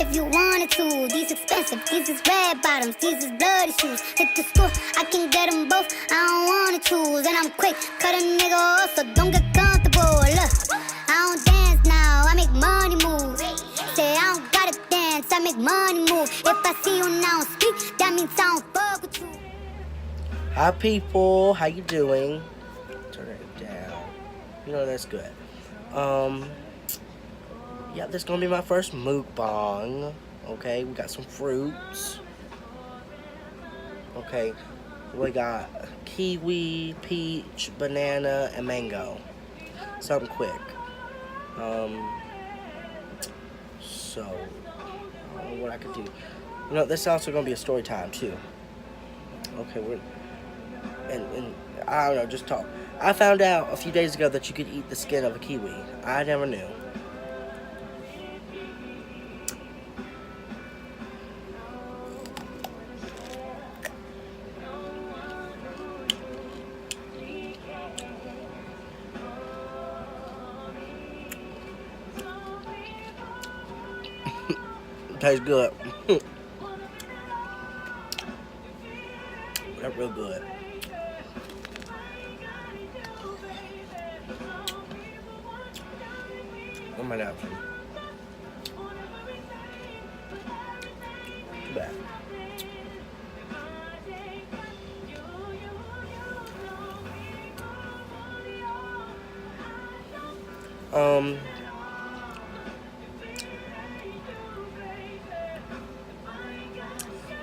if you wanted to. These expensive, these is red bottoms, these is bloody shoes. Hit the school, I can get them both, I don't wanna choose. And I'm quick, cut a nigga off, so don't get comfortable. Look, I don't dance now, I make money move. Say I don't gotta dance, I make money move. If I see you now speak, that means I don't fuck with you. Hi people, how you doing? Turn it down. You know that's good. Yeah, this is gonna be my first mukbang. Okay, we got some fruits. Okay, we got kiwi, peach, banana, and mango. Something quick. So I don't know what I could do. You know, this is also gonna be a story time too. Okay, and I don't know, just talk. I found out a few days ago that you could eat the skin of a kiwi. I never knew. Tastes good. That's real good. Where's my napkin? Too bad.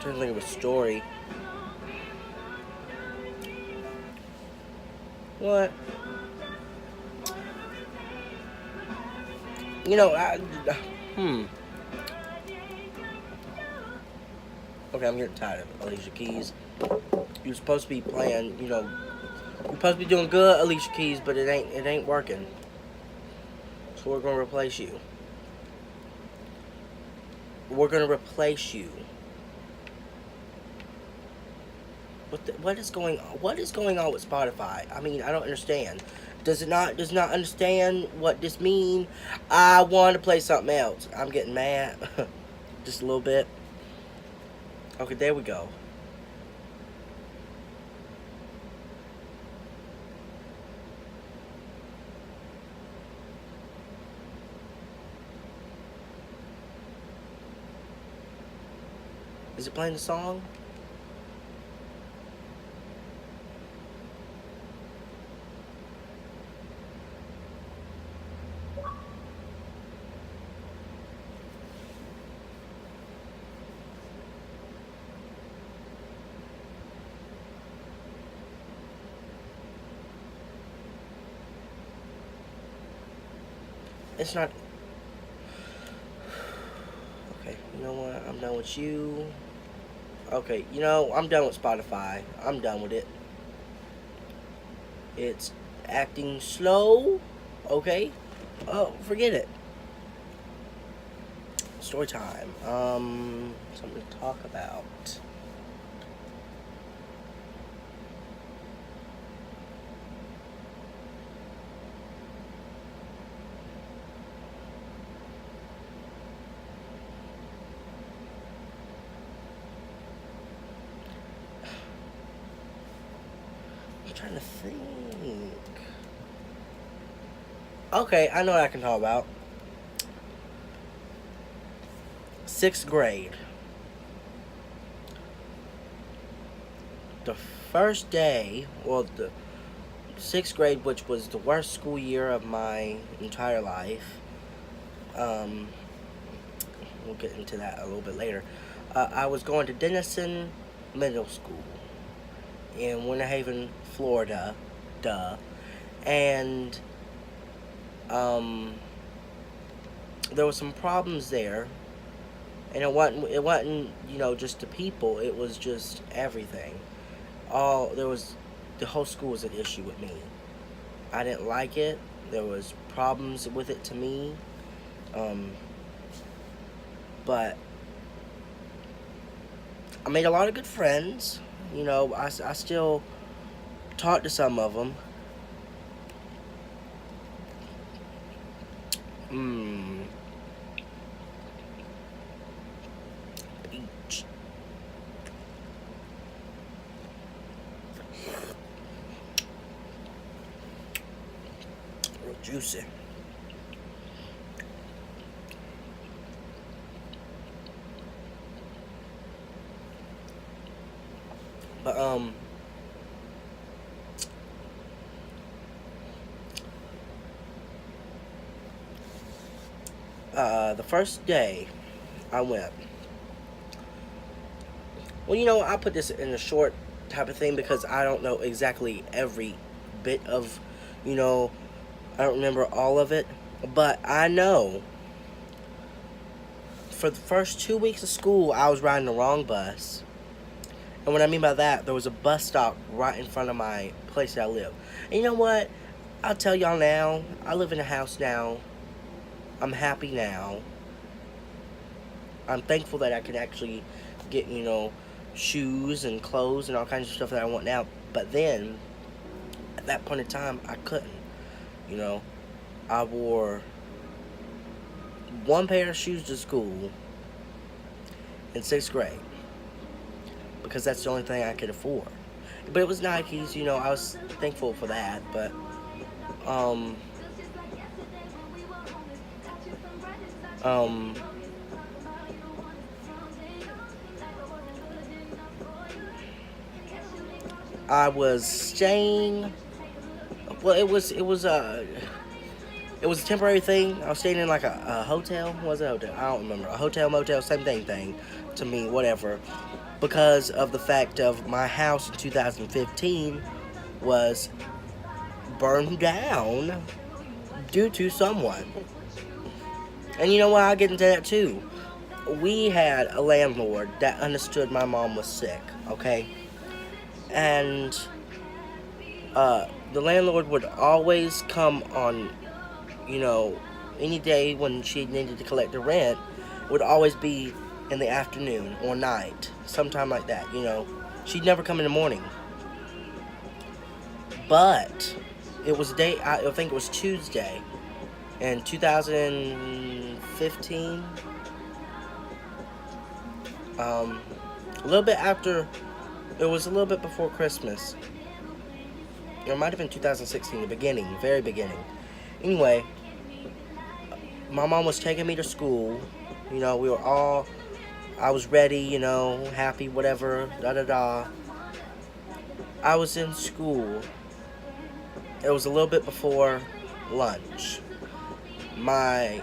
Trying to think of a story. What? You know, Okay, I'm getting tired of Alicia Keys. You're supposed to be playing, you know, you're supposed to be doing good, Alicia Keys, but it ain't working. So we're gonna replace you. We're gonna replace you. What is going on? What is going on with Spotify? I mean, I don't understand. Does it not understand what this mean? I want to play something else. I'm getting mad. Just a little bit. Okay, there we go. Is it playing the song? It's not. Okay, you know what? I'm done with you. Okay, you know, I'm done with Spotify. I'm done with it. It's acting slow. Okay. Oh, forget it. Story time. Something to talk about. I'm trying to think. Okay, I know what I can talk about. 6th grade. The first day, well, the 6th grade, which was the worst school year of my entire life. We'll get into that a little bit later. I was going to Denison Middle School in Winter Haven, Florida. Duh. And there was some problems there, and it wasn't you know, just the people. It was just everything. The whole school was an issue with me. I didn't like it. There was problems with it to me. But I made a lot of good friends. You know, I still talk to some of them. each. Real juicy. But the first day I went. Well, I put this in a short type of thing because I don't know exactly every bit of, I don't remember all of it. But I know for the first 2 weeks of school, I was riding the wrong bus. And what I mean by that, there was a bus stop right in front of my place that I live. And you know what? I'll tell y'all now, I live in a house now. I'm happy now. I'm thankful that I can actually get, shoes and clothes and all kinds of stuff that I want now. But then, at that point in time, I couldn't. I wore one pair of shoes to school in 6th grade. Because that's the only thing I could afford. But it was Nikes, I was thankful for that. But, I was staying. Well, it was a temporary thing. I was staying in like a hotel. Was it a hotel? I don't remember. A hotel, motel, same thing to me, whatever. Because of the fact of my house in 2015 was burned down due to someone. And you know what? I'll get into that too. We had a landlord that understood my mom was sick, okay? And the landlord would always come on, any day when she needed to collect the rent, would always be in the afternoon or night, sometime like that, She'd never come in the morning. But it was I think it was Tuesday in 2015. A little bit after, it was a little bit before Christmas. It might have been 2016, the beginning, very beginning. Anyway, my mom was taking me to school. I was ready, happy, whatever, da-da-da. I was in school. It was a little bit before lunch. My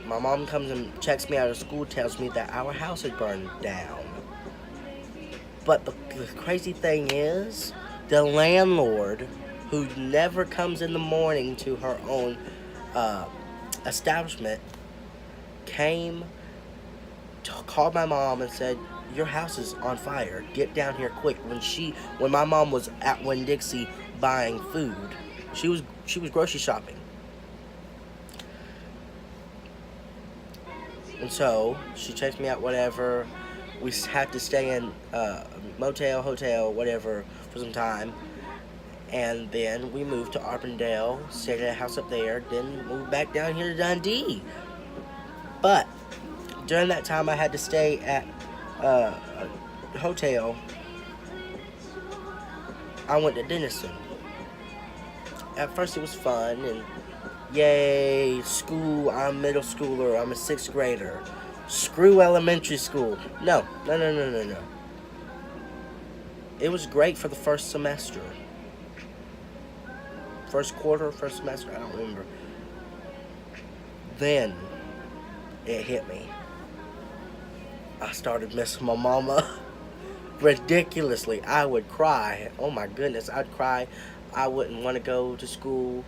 mom comes and checks me out of school, tells me that our house had burned down. But the crazy thing is, the landlord, who never comes in the morning to her own establishment, came, called my mom and said, "Your house is on fire. Get down here quick." When my mom was at Winn-Dixie buying food, she was grocery shopping. And so she checked me out, whatever. We had to stay in motel, hotel, whatever, for some time. And then we moved to Arbondale, stayed at a house up there, then moved back down here to Dundee. But during that time, I had to stay at a hotel. I went to Denison. At first, it was fun, and yay, school, I'm a middle schooler, I'm a 6th grader. Screw elementary school. No. It was great for the first semester. First quarter, first semester, I don't remember. Then, it hit me. I started missing my mama. Ridiculously. I would cry. Oh my goodness, I'd cry. I wouldn't want to go to school.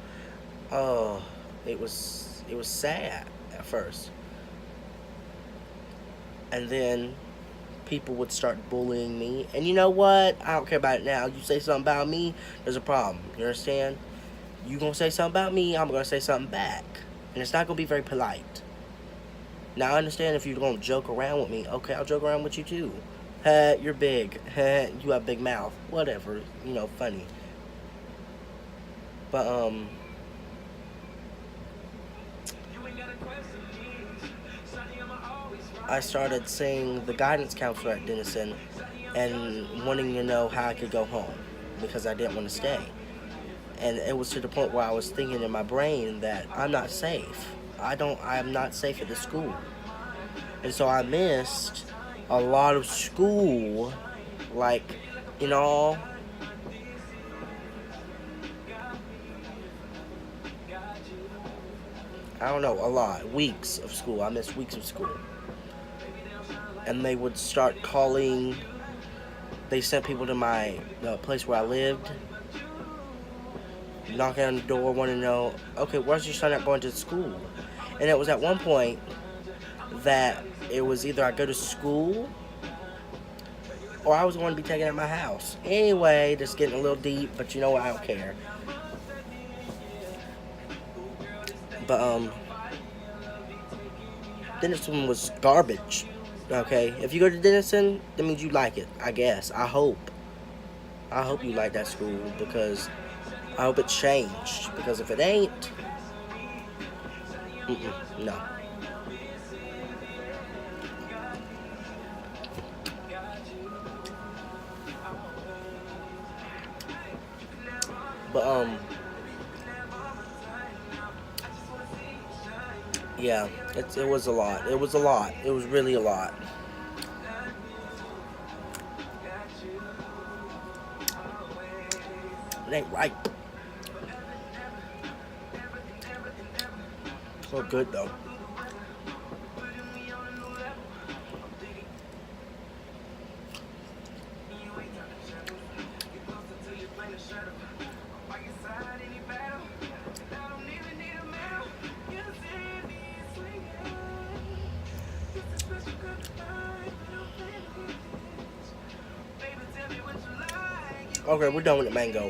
Oh, it was sad at first. And then people would start bullying me. And you know what? I don't care about it now. You say something about me, there's a problem. You understand? You gonna say something about me, I'm gonna say something back. And it's not gonna be very polite. Now I understand if you're gonna joke around with me. Okay, I'll joke around with you too. You're big. You have a big mouth. Whatever. Funny. But I started seeing the guidance counselor at Denison and wanting to know how I could go home because I didn't want to stay. And it was to the point where I was thinking in my brain that I'm not safe. I'm not safe at the school. And so I missed a lot of school, like, in all, I don't know, a lot. Weeks of school. I missed weeks of school. And they would start calling. They sent people to the place where I lived, knocking on the door, wanting to know, okay, where's your son not going to school? And it was at one point that it was either I go to school or I was going to be taken out of my house. Anyway, just getting a little deep, but you know what? I don't care. But, Denison was garbage. Okay? If you go to Denison, that means you like it, I guess. I hope you like that school because I hope it changed. Because if it ain't, no. But, yeah, it was a lot. It was a lot. It was really a lot. It ain't right. So good, though. Okay, we're done with the mango.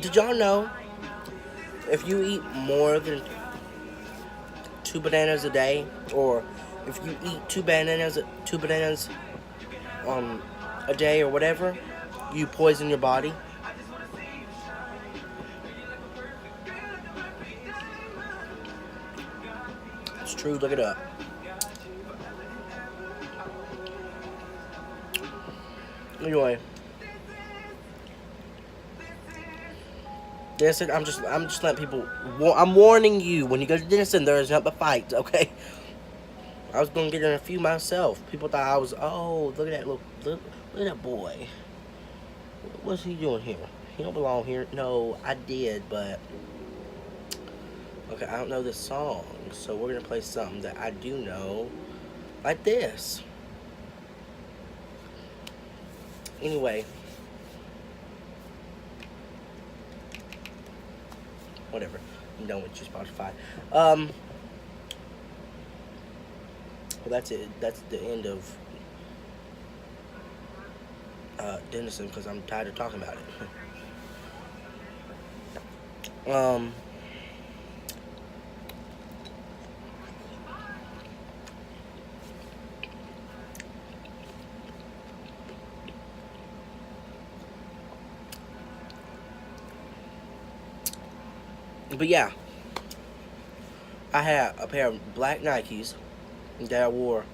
Did y'all know if you eat more than 2 bananas a day, or if you eat two bananas a day or whatever, you poison your body? It's true, look it up. Anyway, Denison, I'm just letting people. I'm warning you. When you go to Denison, there is nothing but fights. Okay. I was gonna get in a few myself. People thought I was. Oh, look at that look at that boy. What's he doing here? He don't belong here. No, I did, but okay. I don't know this song, so we're gonna play something that I do know, like this. Anyway. Whatever. I'm done with you, Spotify. Well, that's it. That's the end of Denison because I'm tired of talking about it. But yeah, I had a pair of black Nikes that I wore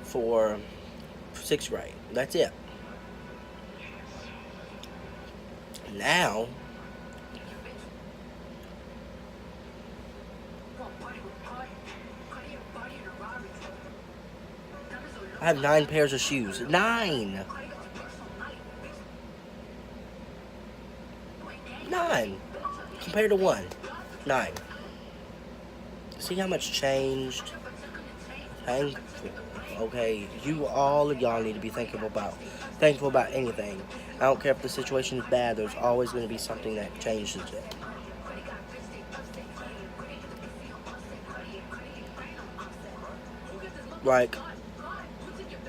for 6th grade. That's it. Now, I have 9 pairs of shoes. 9! 9 compared to 1. 9. See how much changed? Thankful. Okay, all of y'all need to be thankful about anything. I don't care if the situation is bad. There's always going to be something that changes it. Like,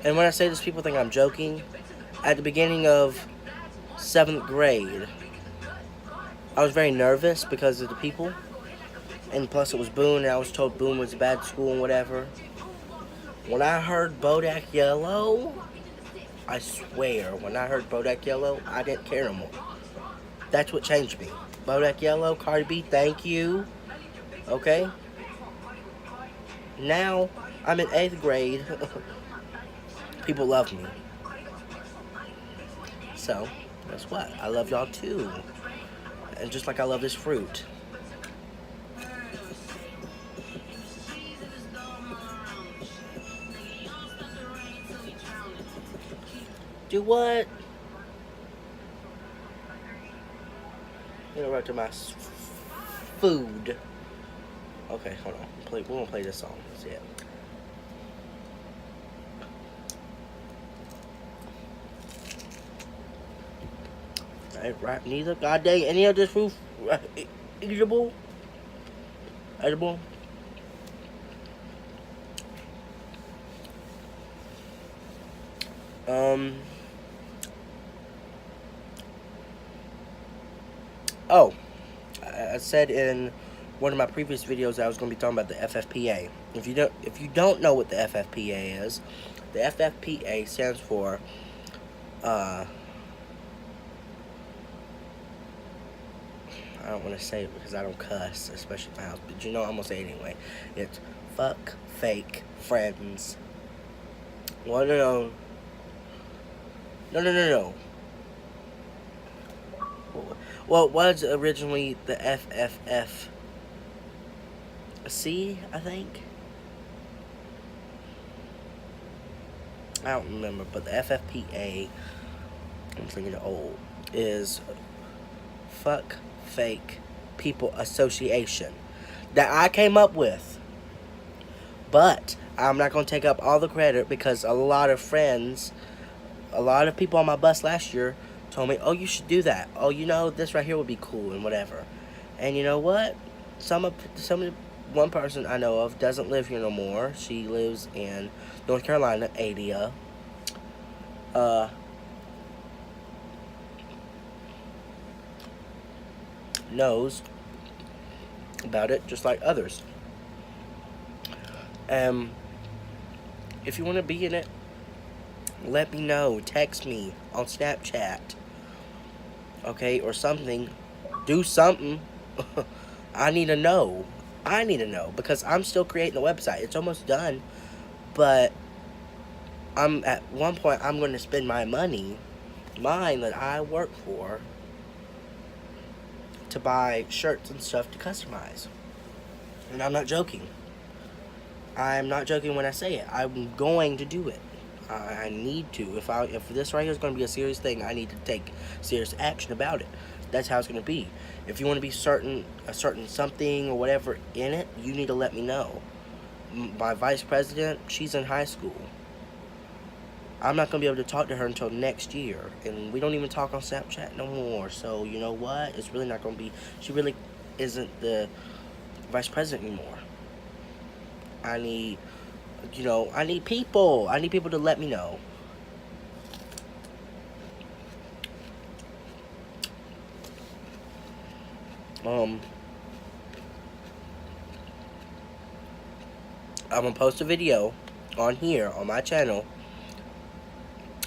and when I say this, people think I'm joking. At the beginning of 7th grade, I was very nervous because of the people. And plus it was Boone, and I was told Boone was a bad school and whatever. When I heard Bodak Yellow, I swear, when I heard Bodak Yellow, I didn't care no more. That's what changed me. Bodak Yellow, Cardi B, thank you. Okay? Now, I'm in 8th grade. People love me. So, guess what? I love y'all too. And just like I love this fruit. Do what? Interrupt to my food. Okay, hold on. We're gonna play this song. Let's see it. Right, neither. God dang, any of this fruit eatable? Edible? Oh, I said in one of my previous videos I was going to be talking about the FFPA. If you don't know what the FFPA is, the FFPA stands for I don't want to say it because I don't cuss, especially in my house, but you know I'm going to say it anyway. It's fuck fake friends. Well, no. Well, it was originally the FFFC, I think. I don't remember, but the FFPA, I'm thinking of old, is Fuck Fake People Association that I came up with. But I'm not going to take up all the credit because a lot of people on my bus last year told me, oh, you should do that. Oh, you know, this right here would be cool and whatever. And you know what? One person I know of doesn't live here no more. She lives in North Carolina, Adia. Knows about it just like others. If you want to be in it, let me know. Text me on Snapchat. Okay, or something. Do something. I need to know. Because I'm still creating the website. It's almost done. But at one point I'm going to spend my money, mine that I work for, to buy shirts and stuff to customize. And I'm not joking. I'm not joking when I say it. I'm going to do it. I need to. If this right here is going to be a serious thing, I need to take serious action about it. That's how it's going to be. If you want to be a certain something or whatever in it, you need to let me know. My vice president, she's in high school. I'm not going to be able to talk to her until next year. And we don't even talk on Snapchat no more. So, you know what? It's really not going to be... She really isn't the vice president anymore. I need people. I need people to let me know. I'm going to post a video on here, on my channel,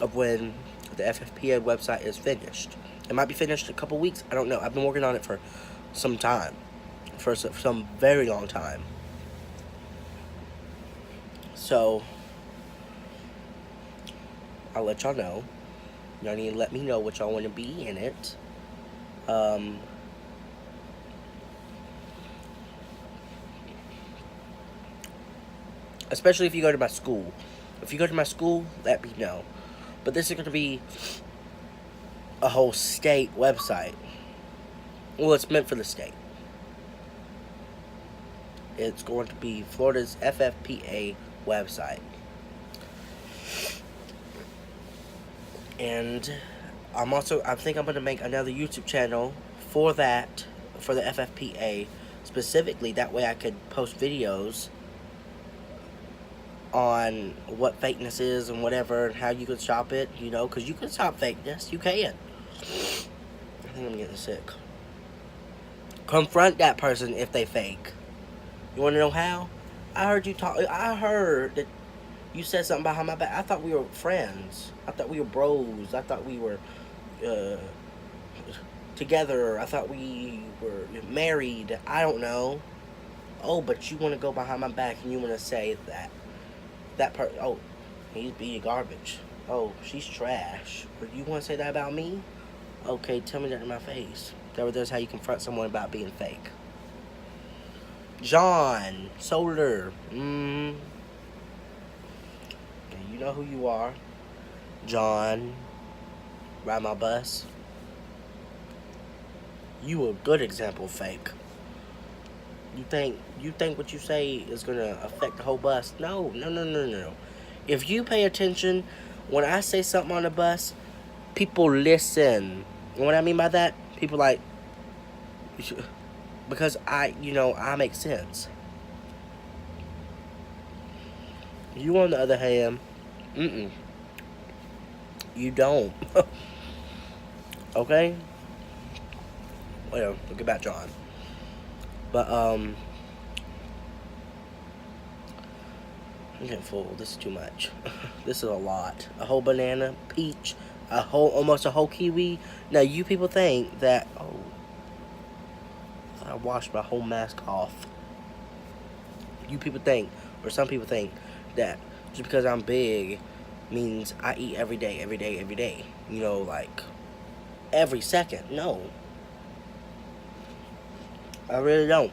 of when the FFPA website is finished. It might be finished in a couple weeks. I don't know. I've been working on it for some time. For some very long time. So, I'll let y'all know. Y'all need to let me know what y'all want to be in it. Especially if you go to my school. If you go to my school, let me know. But this is going to be a whole state website. Well, it's meant for the state. It's going to be Florida's FFPA website. And I think I'm going to make another YouTube channel for that, for the FFPA specifically. That way I could post videos on what fakeness is and whatever, and how you can shop it, you know, because you can shop fakeness. You can. I think I'm getting sick. Confront that person if they fake. You want to know how? I heard that You said something behind my back. I thought we were friends. I thought we were bros. I thought we were uh, together. I thought we were married. I don't know. Oh, but you want to go behind my back and you want to say that part. Oh, he's being garbage. Oh, she's trash. But you want to say that about me? Okay, tell me that in my face. There's how you confront someone about being fake. John Solar. You know who you are. John. Ride my bus. You a good example of fake. You think what you say is gonna affect the whole bus? No. If you pay attention, when I say something on the bus, people listen. And what I mean by that, people like, because I make sense. You on the other hand, you don't. Okay? Well, we'll get back John. But, I'm getting full. This is too much. This is a lot. A whole banana, peach, almost a whole kiwi. Now, you people think that, I washed my whole mask off. You people think, or some people think, that just because I'm big means I eat every day. Like, every second. No. I really don't.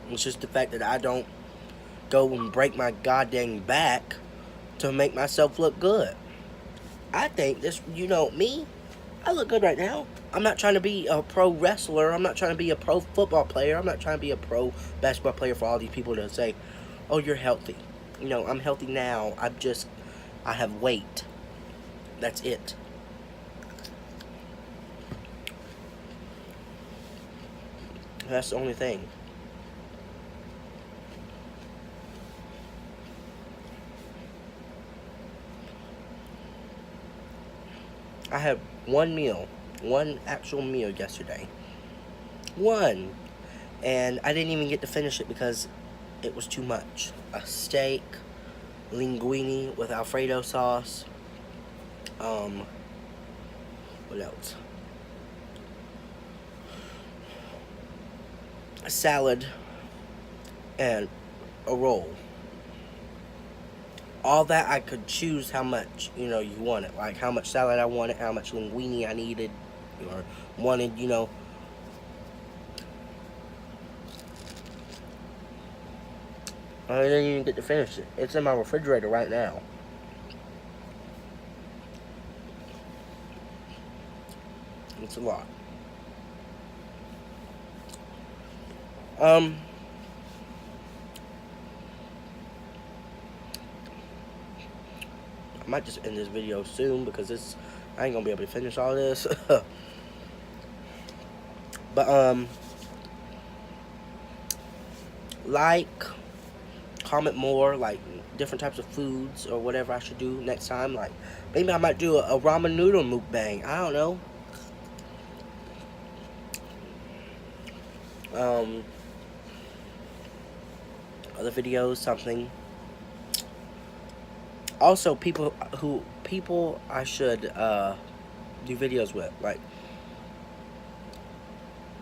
It's just the fact that I don't go and break my goddamn back to make myself look good. I think this, me, I look good right now. I'm not trying to be a pro wrestler. I'm not trying to be a pro football player. I'm not trying to be a pro basketball player for all these people to say, oh, you're healthy. I'm healthy now. I have weight. That's it. That's the only thing. I had one actual meal yesterday. One. And I didn't even get to finish it because it was too much. A steak, linguine with Alfredo sauce. What else? A salad and a roll. All that I could choose how much, you wanted. Like how much salad I wanted, how much linguine I needed or wanted, I didn't even get to finish it. It's in my refrigerator right now. It's a lot. I might just end this video soon because I ain't gonna be able to finish all this. But like, comment more, like different types of foods or whatever I should do next time. Like maybe I might do a ramen noodle mukbang. I don't know. Other videos, something. Also, people I should do videos with. Like,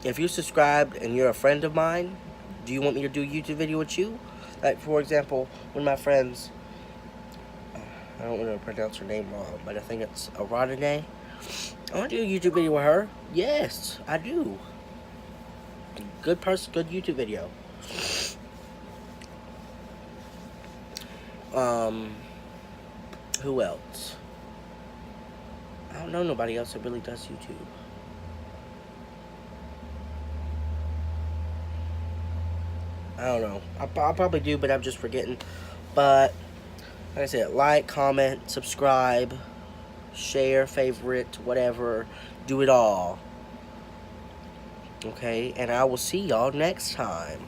if you're subscribed and you're a friend of mine, do you want me to do a YouTube video with you? Like, for example, one of my friends, I don't want to pronounce her name wrong, but I think it's Aradane. I want to do a YouTube video with her. Yes, I do. Good person, good YouTube video. Who else? I don't know nobody else that really does YouTube. I don't know. I'll probably do, but I'm just forgetting. But, like I said, like, comment, subscribe, share, favorite, whatever. Do it all. Okay? And I will see y'all next time.